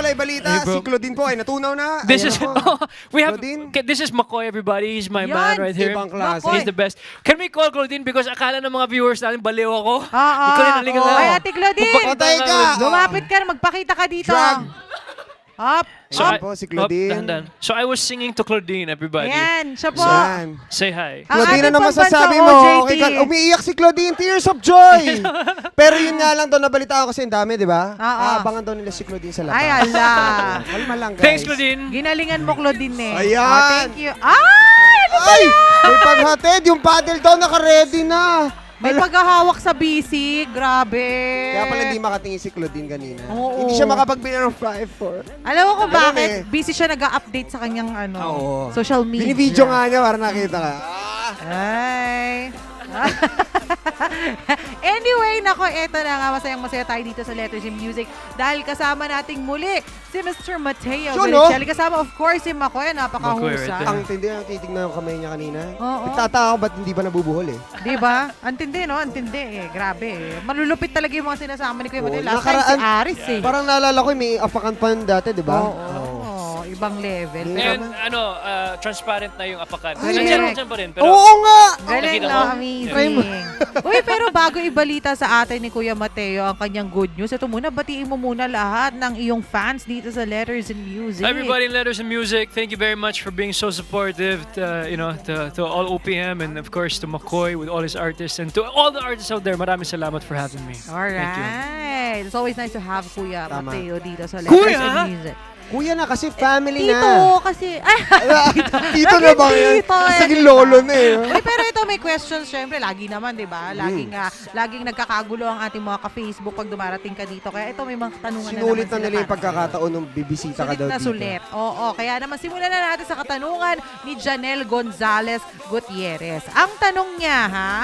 kulay balita. Si Claudine po ay natunaw na. This is this is McCoy, everybody. He's my man right here. Ibang klase. He's the best. Can we call Claudine because akala ng mga viewers natin baliw ako? Oo. Ay, Ate Claudine. Patay ka. Lumapit ka, magpakita ka dito. Drag. Up. So Ayan po si Claudine. So I was singing to Claudine, everybody. Ayan, siya po. Yan. Say hi. Ang Claudine, ating ano masasabi pambansang mo? OJT. Okay, umiiyak si Claudine, tears of joy. Pero yun nga lang daw, nabalitaan ko kasi ang dami, di ba? Oo. Abangan daw nila si Claudine sa labas. Ay, ala. Kalma lang, guys. Thanks, Claudine. Ginalingan mo, Claudine eh. Ayan. Oh, thank you. Ay! Ano ba Ay! yan? May paghatid, yung paddle daw naka-ready na. May paghahawak sa busy. Grabe. Kaya pala hindi makatingin si Claudine kanina. Oo. Hindi siya makapagbili ng 5-4. Alam mo kung Ganun bakit? eh. Busy siya nag-update sa kanyang Oo. social media. Binivideo nga niya para nakita ka. Ay. Anyway, nako, eto na nga. Masayang-masaya tayo dito sa Letters in Music dahil kasama nating muli si Mr. Mateo Yun, no? Belicelli. Kasama, of course, si Makoy. Makoy, Napakahusay. right there. Ang tindi ang titignan yung kamay niya kanina. Oo. Nagtataka ako ba't hindi ba nabubuhol eh. Di ba? Antindi, no? Antindi eh. Grabe eh. Malulupit talaga yung mga sinasama ni Kuya Oo, Mateo. Last time si Aris eh. Parang naalala ko may apakan pa yun dati, di ba? Oo. Ibang level. And transparent na yung apakan. Ay, Nandiyan pa rin, pero Oo nga! Galing, nakita no? mo? Amazing. Uy, pero bago ibalita sa atin ni Kuya Mateo ang kanyang good news, ito muna, batiin mo muna lahat ng iyong fans dito sa Letters in Music. everybody in Letters and Music, thank you very much for being so supportive to all OPM and of course to McCoy with all his artists and to all the artists out there. Maraming salamat for having me. Thank you. Alright. It's always nice to have Kuya Tama. Mateo dito sa Letters Kuya? in Music. Kuya na kasi family Tito, na. kasi... Tito na ba yan? Tito, eh, Saging diba? lolo na eh. Uy, pero ito may questions, syempre, lagi naman, di ba? Laging nagkakagulo ang ating mga ka-Facebook pag dumarating ka dito. Kaya ito may mga tanungan Sinulit na na naman nila yung para pagkakataon nung bibisita ka Sulit daw na dito. sulit. Oo, kaya naman simulan na natin sa katanungan ni Janelle Gonzalez Gutierrez. Ang tanong niya, ha?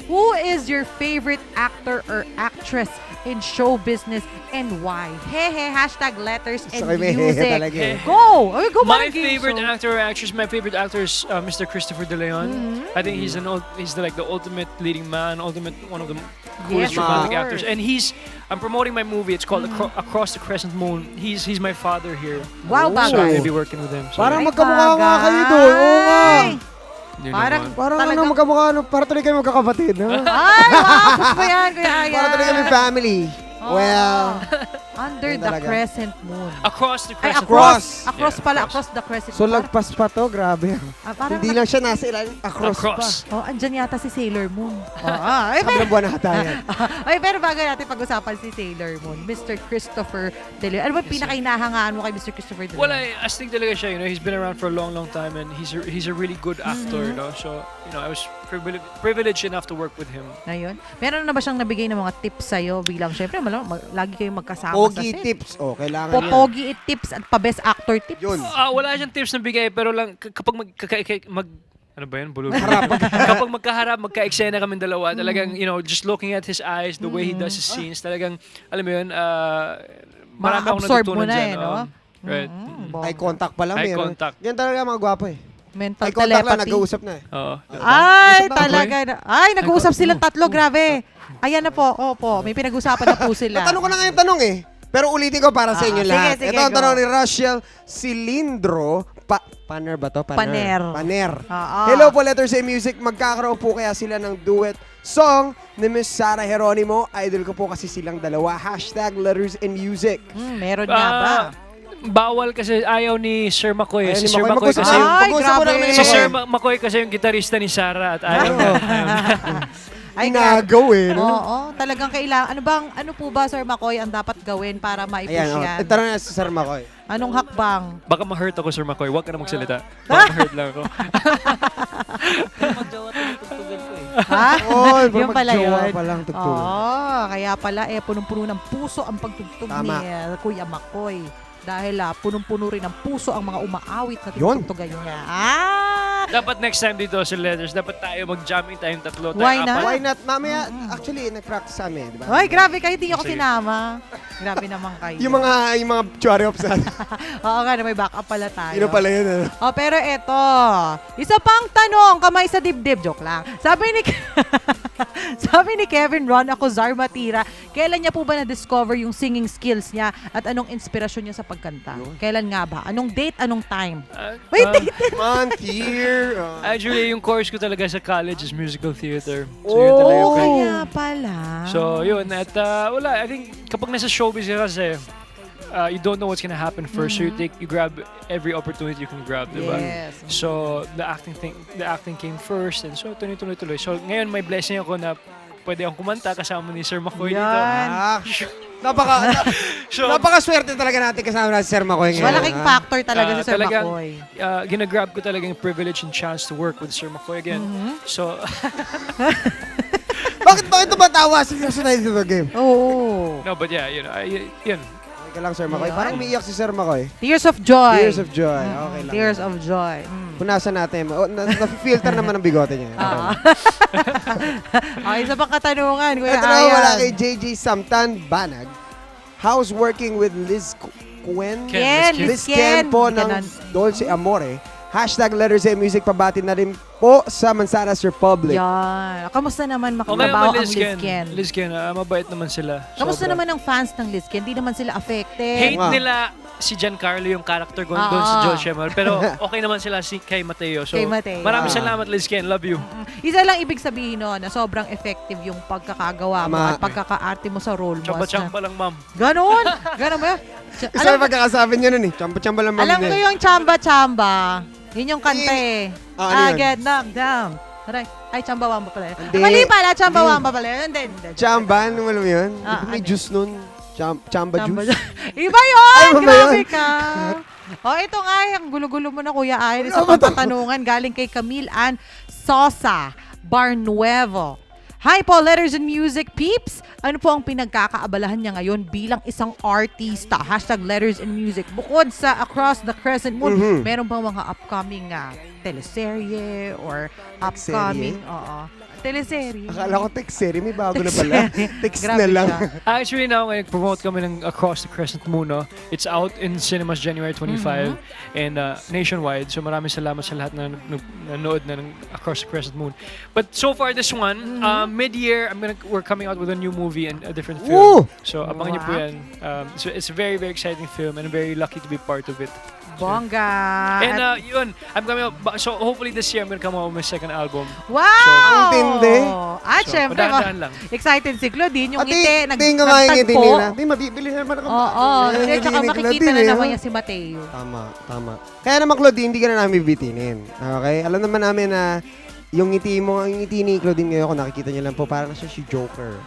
Who is your favorite actor or actress in show business and why? Hehe, hashtag letters and Sakay may hehe music. talaga eh. Go! Ay, go My Mark Game favorite Show. actor or actress, my favorite actor is Mr. Christopher De Leon. I think he's the ultimate leading man, one of the coolest Yes, romantic of actors. course. And I'm promoting my movie. It's called Across the Crescent Moon. He's my father here. Wow, So I'm bagay. gonna be working with him. So Parang Ay, magkamukha nga bagay. kayo doon. Oo nga. yun Parang, naman. Parang talagang, ano magkamukha, para tuloy kayo magkakapatid. No? Ay, wow! Gusto ko yan, Kuya Ayan. Para tuloy kami family. Oh. Well, Under Yun the talaga. Crescent Moon. Across the Ay, Crescent Across. Across Yeah, pala, across. across the Crescent so Moon. lagpas pa to, grabe. Parang Hindi lang siya nasa ilalim, across pa. Across. andyan yata si Sailor Moon. Ay, Sabi ng buwan na hatayan. Ay, pero bago natin pag-usapan si Sailor Moon, Mr. Christopher De Leon. Ano ba pinakainahangaan mo kay Mr. Christopher De Leon? Well, astig talaga siya. He's been around for a long, long time, and he's a really good actor. No? So I was privileged enough to work with him. Ngayon, meron na ba siyang nabigay ng mga tips sa'yo bilang, syempre, lagi kayong magkasama sa Pogi set. tips. Oh, kailangan yan. Popogi tips at pa-best actor tips. Yun. Wala siyang tips na bigay, pero lang kapag ano ba yun? Bulog. Kapag magkaharap, magka-eksena kami dalawa, talagang, just looking at his eyes, the way he does his scenes, talagang, alam mo yun, marami akong Ma-absorb mo natutunan na dyan. eh, no? Right. Eye contact pa lang. Eye meron. contact. Yan talaga mga gwapo eh. Mental Eye contact lang, telepathy. nag-uusap na eh. Oo. Ay, Usap na, talaga. Ay, nag-uusap silang tatlo. Grabe. Ayan na po. Opo, may pinag-usapan na po sila. Natanong ko na nga yung tanong eh. Pero ulitin ko para sa inyo sige, lahat. sige, Ito ang go. tanong ni Rachel Cilindro. Paner ba to? Paner. Paner. Oo. Hello po, Letters and Music. Magkakaroon po kaya sila ng duet song ni Miss Sarah Geronimo. Idol ko po kasi silang dalawa. Hashtag Letters and Music. Meron nga ba? Bawal kasi ayaw ni Sir McCoy. Ayan, Si ni Sir McCoy. McCoy kasi Mag-usap- Ay, mag-usap mo grabe. namin si ni Sir McCoy. McCoy kasi yung gitarista ni Sarah at ayaw niya. Ay, Inagaw eh. No? Oo, talagang kailangan. Ano po ba, Sir Makoy, ang dapat gawin para ma-push Ayan, yan? ito na si Sir Makoy. Anong hakbang? Baka ma-hurt ako, Sir McCoy. Huwag ka na magsalita. Baka ma-hurt lang ako. Ha? Oh, Yung pala magjowa yun. pa lang tugtog. Oo, kaya pala punong-puno ng puso ang pagtugtog Tama. ni Kuya Makoy. Dahil punong-puno rin ng puso ang mga umaawit na Yun. tinutugtugan niya. Dapat next time dito sa Letters, dapat tayo mag-jamming tayong tatlo. Why tayong not? apat. Why not? Mamaya, actually, nag-practice kami, di ba? Ay, grabe kayo, hindi ako Sige. sinama. Grabe naman kayo. Yung mga chari ops natin. Oo nga, may backup pala tayo. Sino pala yun? Ano? Oh, pero eto, isa pang tanong, kamay sa dibdib, joke lang. Sabi ni Kevin Ron Acuzar Matira, Kailan niya po ba na-discover yung singing skills niya at anong inspirasyon niya sa pagkanta? Kailan nga ba? Anong date, anong time? Wait, date! Month, year. Actually, yung course ko talaga sa college is musical theater. So, yun talaga yung Kaya pala. So, yun. At wala, I think kapag nasa showbiz ka kasi, you don't know what's gonna happen first. So you grab every opportunity you can grab, diba? Yes. So, the acting came first. And so, tuloy-tuloy. So, ngayon may blessing ako na pwede akong kumanta kasama ni Sir McCoy dito. Yan. Napaka-swerte talaga natin kasama na si Sir Makoy ngayon. Malaking factor talaga si Sir Talagang, Makoy. ginagrab ko talaga yung privilege and chance to work with Sir McCoy again. So, Bakit tumatawa? Seryoso tayo dito game. Oo. no, but yeah, yun. Okay lang, Sir Makoy. Parang umiiyak si Sir Makoy. Tears of joy. Tears of joy. Okay lang. Tears of joy. Punasan natin. Na-filter naman ang bigote niya. Okay, isa pang katanungan, Kuya Ito na wala Ayan. kay JJ Samtan Banag. How's working with Liz Quen? Liz Liz Ken po ng Ganon. Dolce Amore. Hashtag Letters and Music pabati na rin po sa Manzanas Republic. Yan. Kamusta naman Okay makatrabaho naman, ang Liz Ken? Liz Ken, mabait naman sila. Kamusta Sobra. naman ang fans ng Liz Ken? Hindi naman sila affected. Hate nga. nila si Giancarlo yung character ko doon sa Joel Shemar. Pero okay naman sila kay Mateo. So, Kay Mateo. maraming salamat, Liz Ken. Love you. Isa lang ibig sabihin no, na sobrang effective yung pagkakagawa mo Tama. at pagkakaarte mo sa role mo. Chamba-chamba lang, ma'am. Ganon! Ganon ba? Kasi pagkakasabi niyo nun eh. Chamba-chamba lang Alam ko yung chamba-chamba. Yun yung kanta eh. ano yun? Get knocked down. Ay, chamba-wamba pala. Hindi. Mali pala, chamba-wamba pala. Hindi. Chamba, ano mo yun? May ano juice nun. Chamba juice. Iba yun! Ay, iba ba Grabe yun? ka! Ito nga, ang gulo-gulo mo na, Kuya Iris. Sa pagtatanungan, galing kay Camille Ann Sosa Barnuevo. Hi po, Letters and Music peeps! Ano po ang pinagkakaabalahan niya ngayon bilang isang artista? Hashtag Letters and Music. Bukod sa Across the Crescent Moon, meron bang mga upcoming teleserye or upcoming teleserye? Akala ko text-serie. May bago na pala. Text Grabe na lang. siya. Actually, now, ngayon, promote kami ng Across the Crescent Moon. No? It's out in cinemas January 25 and nationwide. So maraming salamat sa lahat na nanood na ng Across the Crescent Moon. But so far, this one, mid-year, we're coming out with a new movie and a different film. Ooh! So abangan niyo po yan. So it's a very, very exciting film and I'm very lucky to be part of it. Bongga! And yun, I'm coming up, so hopefully this year I'm gonna come out with my second album. Wow! Ang tindi. At So, syempre, padaan lang. excited si Claudine. Yung Ate, ngiti, tingin ka nga yung ngiti nagtagpo. nila. Di, mabibili naman ako. Oo. At saka makikita na naman niya si Mateo. Tama. Kaya naman, Claudine, hindi ka na namin bibitinin. Okay? Alam naman namin na yung ngiti ni Claudine ngayon, kung nakikita niyo lang po, parang siya si Joker.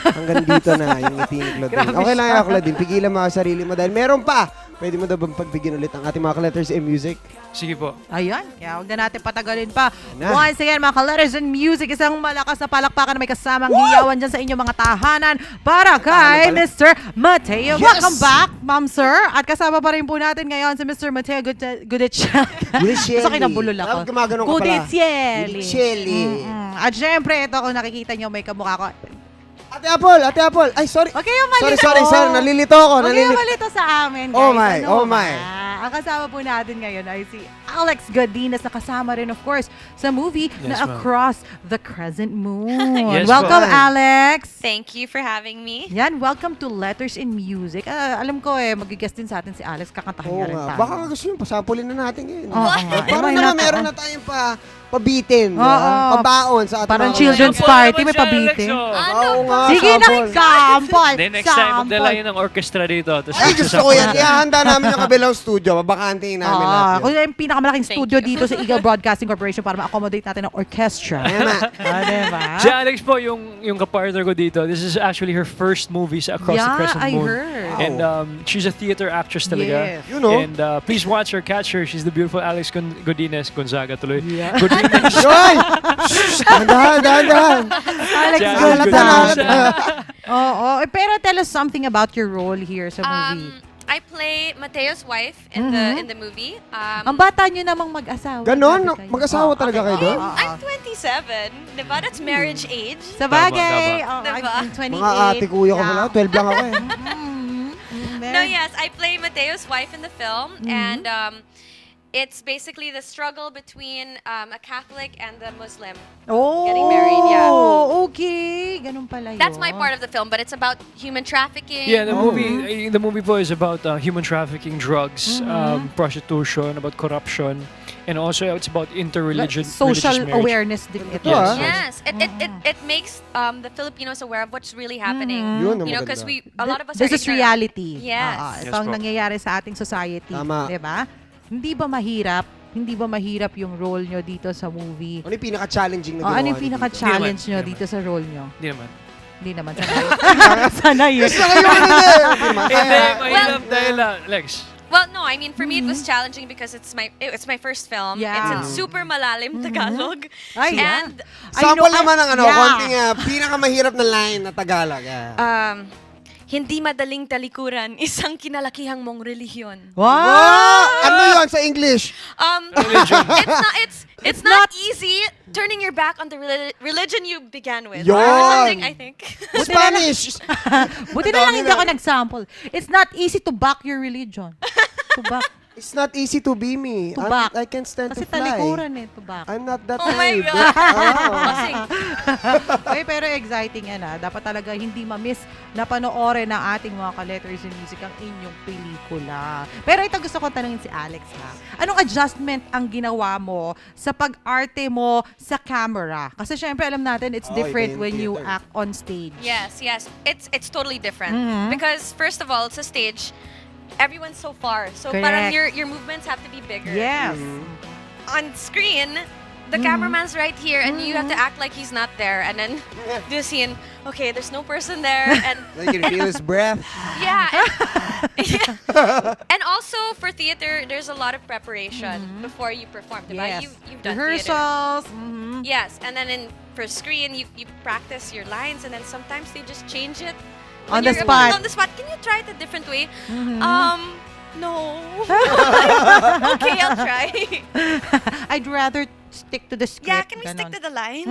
Hanggang dito na yung ngiti ni Claudine. Grabe Okay lang siya. yan, Claudine. Pigilan mo ang sarili mo dahil meron pa. Pwede mo daw bang pagbigyan ulit ang ating mga letters and music? Sige po. Ayan, kaya huwag na natin patagalin pa. Na. Once again, mga ka-letters and music, isang malakas na palakpakan na may kasamang hiyawan dyan sa inyong mga tahanan para kay Mr. Mateo. Yes! Welcome back, Ma'am Sir. At kasama pa rin po natin ngayon si Mr. Mateo Gudichelli. Gudichelli. Sa kinabulol ako. Dapat gumaganon ka pala. Gudichelli. Gudichelli. At syempre, ito kung nakikita nyo, may kamukha ko. Ate Apple. Ay, sorry. Okay, yung malito. Sorry. Nalilito ako. Huwag yung malito sa amin, guys. Oh my, Ano oh my. ba? Ang kasama po natin ngayon ay si Alex Godinez na kasama rin, of course, sa movie Yes, na ma'am. Across the Crescent Moon. Yes, Welcome, ma'am. Alex! Thank you for having me. Yan, welcome to Letters in Music. Alam ko mag-guest din sa atin si Alex, kakantahin Oo niya rin nga. tayo. Baka nga gusto yun, pasampulin na natin ngayon. Oo nga. Parang Why naman not? meron na tayong pabitin. Oo. Pabaon sa ating Parang mga children's Sample party, naman may siya, pabitin. Alex, oh. Oo nga, Sige na, sample. sample! Then next time, magdala yun ng orchestra dito. Tapos Ay, gusto ko yan. Ihahanda namin yung kabilang studio. Babakantiin namin lahat Kung yun. yung pinakamalaking Thank studio you. dito sa Eagle Broadcasting Corporation para ma-accommodate natin ng orchestra. Tama. Diba? Si Alex po, yung kapartner ko dito, this is actually her first movie sa Across the Crescent I Moon. heard. And she's a theater actress talaga. Yes. You know. And please watch her, catch her. She's the beautiful Alex Godinez, Gonzaga tuloy. Yeah. Godinez. Yoy! Dahan. Alex, Si Alex halata. Godinez. Oo. Pero tell us something about your role here sa movie. I play Mateo's wife in the movie. Ang bata nyo namang mag-asawa. Ganon? Grabe kayo. Mag-asawa talaga kayo doon? I'm 27, diba? That's marriage age. Sa bagay. Tama. Diba? I'm 28. Mga ate kuya ko pala. 12 lang ako eh. No, yes, I play Mateo's wife in the film, and it's basically the struggle between a Catholic and the Muslim. Oh, Getting married, yeah. Okay. Ganun pala yun. That's my part of the film, but it's about human trafficking. Yeah, the movie po is about human trafficking, drugs, prostitution, about corruption, and also it's about interreligious Social religious marriage. awareness din ito. Yes. Yes, it makes the Filipinos aware of what's really happening. Yun ang You know, because maganda. a lot of us This are is ignorant. reality. Yes. Ito Yes ang po. nangyayari sa ating society. Tama. Diba? Hindi ba mahirap? Hindi ba mahirap yung role nyo dito sa movie? Ano yung pinaka-challenging na ginawa Ano yung niyo dito? pinaka-challenge Hindi nyo naman. dito sa role nyo? Hindi naman. Hindi naman. Sanay yun. Gusto ko yung ano na eh. Hindi, Kaya- mahirap dahil Lex. Well, no, I mean for me it was challenging because it's my first film. Yeah. It's in super malalim Tagalog. Ay, yeah. And Sample naman ng ano, yeah. konting pinakamahirap na line na Tagalog. hindi madaling talikuran isang kinalakihang mong relihiyon. Wow! Ano yun sa English? It's not easy turning your back on the religion you began with. Yun. Or something, I think. Spanish! Buti na lang hindi ako nag-sample. It's not easy to back your religion. To back. It's not easy to be me. To back. I can't stand Kasi to fly. talikuran eh, to back. I'm not that Oh my naive. God. Oh. Bossing. Okay, pero exciting yan Dapat talaga hindi ma-miss na panoorin ng ating mga ka-letters in music ang inyong pelikula. Pero ito gusto ko tanungin si Alex Anong adjustment ang ginawa mo sa pag-arte mo sa camera? Kasi syempre alam natin it's Oh, different iba yung when you theater. act on stage. Yes. It's totally different. Because first of all, it's a stage. Everyone's so far. So Correct. parang your movements have to be bigger. Yes. On screen, the cameraman's right here and you have to act like he's not there and then do a scene, okay, there's no person there and You can feel his breath. yeah. And also for theater, there's a lot of preparation before you perform. Diba? Yes. You've done theater. Rehearsals. Yes, and then for screen, you practice your lines, and then sometimes they just change it On When the you're spot. On the spot. Can you try it a different way? No. Okay, I'll try. I'd rather stick to the script. Yeah, can we stick ganon. to the lines?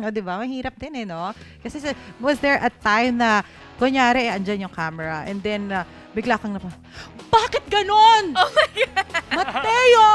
O, di ba? Mahirap din no? Kasi was there a time na, kunyari, andyan yung camera, and then, bigla kang bakit ganon? Oh my God. Mateo!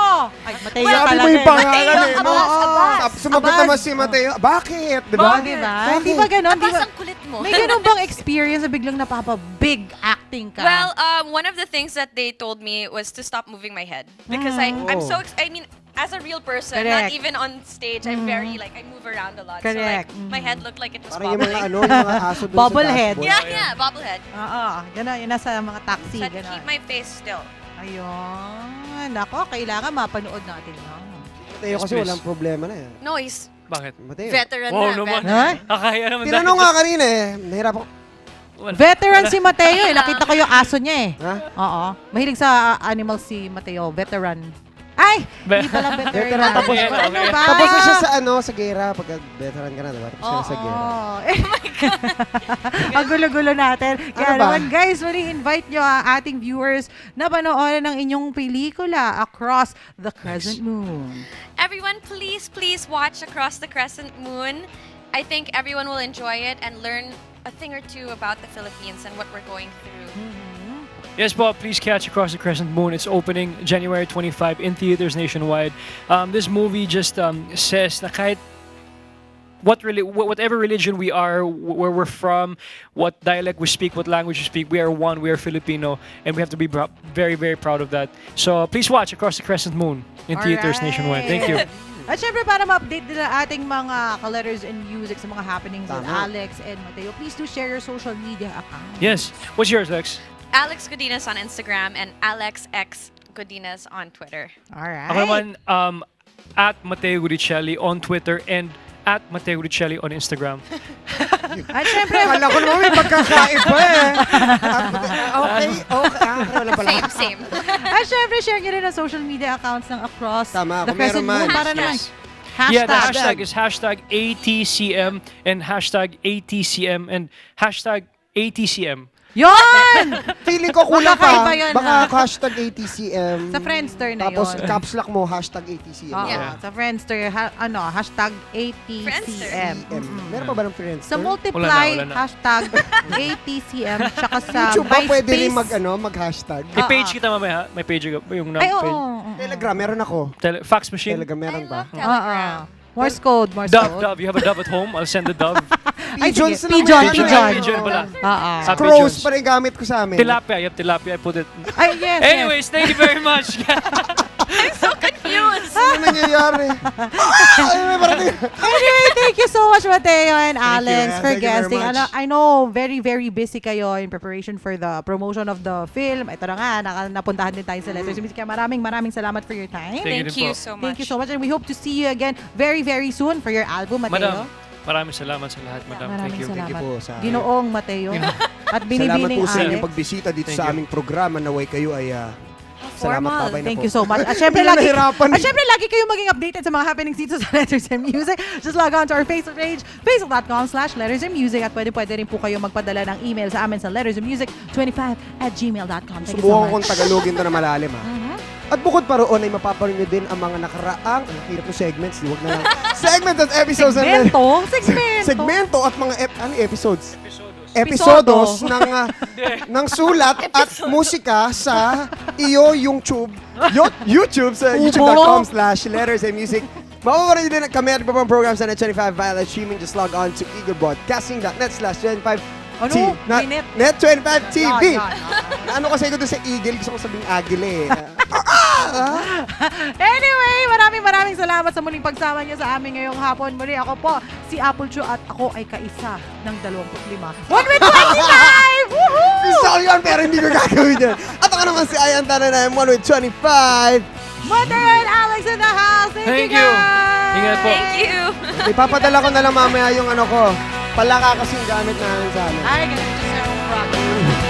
Ay, Mateo Sabi talaga. mo yung pangalan Mateo, eh. Abbas, Abbas. Sumagot Abbas. naman si Mateo. Bakit? Di ba? Di ba? Hindi ba ganon? Di Abbas, ba? ang kulit mo. May ganon bang experience na biglang napapa-big acting ka? Well, one of the things that they told me was to stop moving my head because I'm so. I mean, as a real person, Correct. not even on stage, I'm very like I move around a lot. Correct. So like my head looked like it was Parang yung mga wobbling. yung mga aso doon Bobblehead. sa Yeah, dashboard. yeah, bobblehead. Oo, ganon. Yung nasa mga taxi, So I'd ganon. keep my face still. Ayun. Ako, kailangan mapanood natin yan. Mateo kasi Yes, walang problema na eh. No, he's Bakit? Mateo. veteran Wow na. naman. Ha? Kakaya naman Tinanong nga kanina eh. Nahirap ako. Wala. Veteran si Mateo eh. Nakita ko yung aso niya eh. Ha? Oo. Mahilig sa animal si Mateo. Veteran. Ay! Hindi pala veteran. Veteran. Tapos, Okay, ano okay. ba? tapos na siya sa sa gera. Pagka veteran ka na, diba? Tapos ka na sa gera. Oh my God. Ang gulo-gulo natin. Kaya Ano ba? naman guys, muli invite nyo ang ating viewers na panoorin ang inyong pelikula Across the Crescent Moon. Everyone, please watch Across the Crescent Moon. I think everyone will enjoy it and learn a thing or two about the Philippines and what we're going through. Yes, Bob, please catch Across the Crescent Moon. It's opening January 25 in theaters nationwide. This movie just says na kahit whatever religion we are, where we're from, what dialect we speak, what language we speak, we are one, we are Filipino, and we have to be very, very proud of that. So please watch Across the Crescent Moon in theaters Alright. nationwide. Thank you. At syempre, para ma-update din ang ating mga ka-letters and music sa mga happenings with Tama. Alex and Mateo, please do share your social media accounts. Yes. What's yours, Lex? Alex Godinez on Instagram and Alex X Godinez on Twitter. Alright. Ako naman, at Mateo Guricelli on Twitter and at Mateo Guricelli on Instagram. At syempre, Akala ko naman may pagkakaiba eh. Okay. Wala pala. Same. at syempre, share nyo rin ang social media accounts ng Across Tama, the kung meron Crescent Moon. man. Para naman, Yes. hashtag. Yeah, the hashtag is hashtag ATCM and hashtag ATCM and hashtag ATCM. Yun! Feeling ko kulang Magkakaiba pa. yun, Baka ha? hashtag ATCM. Sa Friendster na Tapos yun. caps lock mo, hashtag ATCM. Oo, Yeah. sa Friendster, hashtag ATCM. Meron pa ba ng Friendster? Sa Multiply, Wala na. hashtag ATCM, tsaka sa YouTube ba pwede rin MySpace. mag-hashtag? May page kita mamaya. May page yung Ay, oo. page. Telegram, meron ako. Fax machine. Telegram, meron I ba? love Telegram. Morse code, Morse Dove, code. Dove. You have a Dove at home? I'll send the Dove. Ay, Pigeons sige. na Pigeon, naman. pigeon. Pigeon pala. Oo. Sa Crows pigeons. pa rin gamit ko sa amin. Tilapia. You have tilapia. I put it. Ay, yes, yes. Anyways, thank you very much. Confused. Ano nangyayari? Ay, may parating. Anyway, thank you so much, Mateo and Alex, yeah. for Thank you very guesting. much. I know, very, very busy kayo in preparation for the promotion of the film. Ito na nga, napuntahan din tayo sa Letters of Music. Kaya maraming salamat for your time. Thank Thank you you din po. so much. Thank you so much. And we hope to see you again very, very soon for your album, Mateo. Madam, maraming salamat sa lahat, madam. Thank Maraming you. salamat. Thank you po sa... Ginoong Mateo. At Salamat binibining po sa Alex. inyong pagbisita dito Thank sa you. aming programa. Naway kayo ay... salamat, Formal. babay na Thank po. you so much. At syempre, Hindi na lagi, nahirapan eh. lagi kayong maging updated sa mga happenings dito sa Letters and Music. Just log on to our Facebook page, facebook.com/lettersandmusic. At pwede rin po kayo magpadala ng email sa amin sa lettersandmusic25@gmail.com. Thank you so Subukan much. kong Tagalogin to na malalim ha. At bukod pa roon ay mapaparinig din ang mga nakaraang, ang hirap ng segments, huwag na lang. Segments at episodes. Segmento? Segmento at mga episodes. Episodo. Episodos ng sulat at musika sa YouTube sa youtube.com/lettersandmusic. Mapaparinig din kami at iba pang programs sa Net25 via live streaming. Just log on to eaglebroadcasting.net/net25 Ano? Net? Net25 TV. Yan. Ano kasi ko doon sa Eagle, gusto ko sabing Agile eh. Anyway, maraming salamat sa muling pagsama niyo sa amin ngayong hapon. Muli ako po, si Apple Chu at ako ay kaisa ng 25. 1 with 25! Woohoo! Gusto ko yun, pero hindi ko gagawin yun. At ako naman si Ayan Tananay, 1 with 25. Mateo and Alex in the house. Thank you Thank you. guys! Ingat po. Thank you. Ipapadala ko na lang mamaya yung ano ko. Palaka kasing gamit namin sa amin. Ay, ganun siya.